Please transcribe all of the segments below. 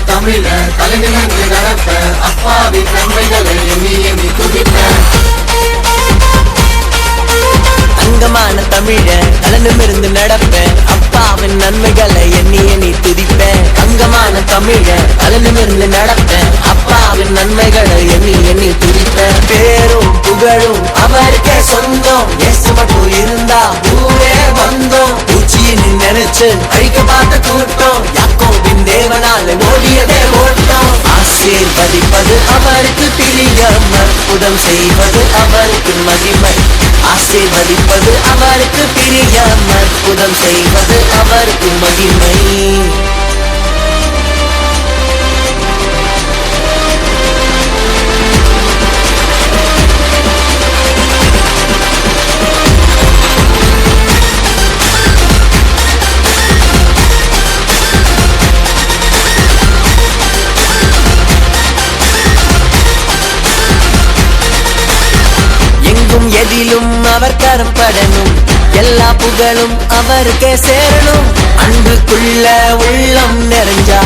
தமிழ தலைநிமிர்ந்து நடப்ப அப்பாவின் நன்மைகளை எண்ணி எண்ணி துதிப்ப. தங்கமான தமிழ தலைநிமிர்ந்து நடப்ப அப்பாவின் நன்மைகளை எண்ணி எண்ணி துதிப்ப. தங்கமான தமிழ தலைநிமிர்ந்து நடப்ப அப்பாவின் நன்மைகளை எண்ணி எண்ணி துதிப்ப. பேரும் புகழும் அவருக்கே சொந்தம். இயேசு மட்டும் இருந்தா ஊரே வந்தோம். பூச்சியின் நினைச்சு அழிக்க பார்த்த கூட்டம் யாக்கோபின் தேவனால ஓடியதே ஓட்டம். ஆசீர்வதிப்பது அவருக்கு பிரியம், அற்புதம் செய்வது அவருக்கு மகிமை. ஆசீர்வதிப்பது அவருக்கு பிரியம், அற்புதம் செய்வது அவருக்கு மகிமை. எதிலும் அவர் கரம் படணும், எல்லா புகழும் அவருக்கே சேரணும். அன்புக்குள்ள உள்ளம் நிறைஞ்சா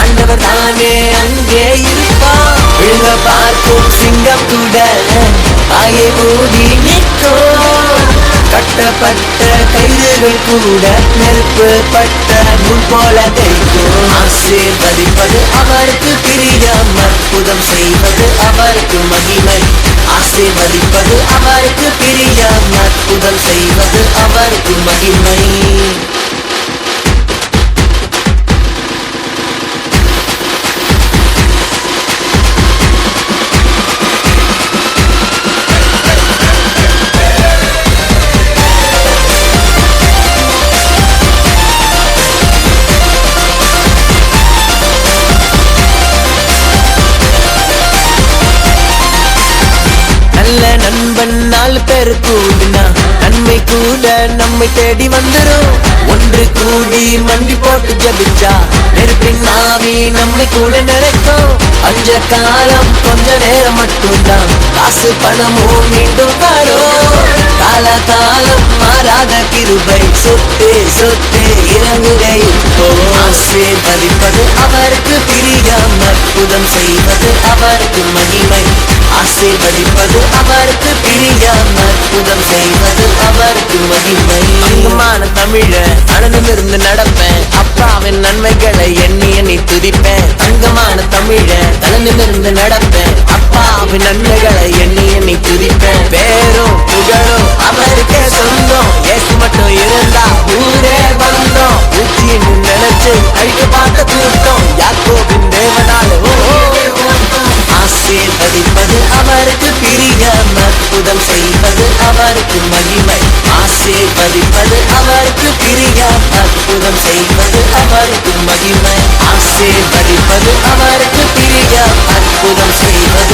ஆண்டவர் தானே அங்கே இருப்பா. விழுங்க பார்க்கும் சிங்கம் கூட ஆயே மூடி நிற்கும். கட்டப்பட்ட கயிறுகள் கூட நெருப்பு பட்ட முன் போல தைக்கும். ஆசீர்வதிப்பது அவருக்கு பிரியம், அற்புதம் செய்வது அவருக்கு மகிமை. ஆசீர்வதிப்பது அவருக்கு பிரியம், அற்புதம் செய்வது அவருக்கு மகிமை. நல்ல நண்பன் 4 பேர் கூடினா நன்மை கூட நம்மை தேடி வந்துரும். ஒன்று கூடி மண்டி போட்டு ஜபிச்சா நெருப்பின் ஆவி நம்மை கூட நிறைக்கும். அஞ்ச காலம் கொஞ்ச நேரம் மட்டும்தான், காசு பணமும் மீண்டும் வரும். கால காலம் மாறாத கிருபை சொத்து சொத்து இறங்குகை. ஆசீர்வதிப்பது அவருக்கு பிரியம், அற்புதம் செய்வது அவருக்கு மகிமை. ஆசீர்வதிப்பது அவருக்கு பிரியம், அற்புதம் செய்வது அவருக்கு மகிமை. தங்கமான தமிழ அனநிமிர்ந்து நடப்பேன், அப்பாவின் நன்மைகளை எண்ணி எண்ணி துதிப்பேன். தங்கமான தமிழ அனநிமிர்ந்து நடப்பேன், அப்பாவின் நன்மைகளை எண்ணி எண்ணி துதிப்பேன். பேரும் புகழும் அவருக்கே சொந்தம். இயேசு மட்டும் இருந்தா ஊரே வந்தோம். பூச்சியின் நினைச்சு அழிக்க பார்த்த கூட்டம் யாக்கோபின் தேவனால ஆசீர்வதிப்பது அவருக்கு பிரியம், அற்புதம் செய்வது அவருக்கு மகிமை. ஆசீர்வதிப்பது அவருக்கு பிரியம், அற்புதம் செய்வது அவருக்கு மகிமை. ஆசீர்வதிப்பது அவருக்கு பிரியம், அற்புதம் செய்வது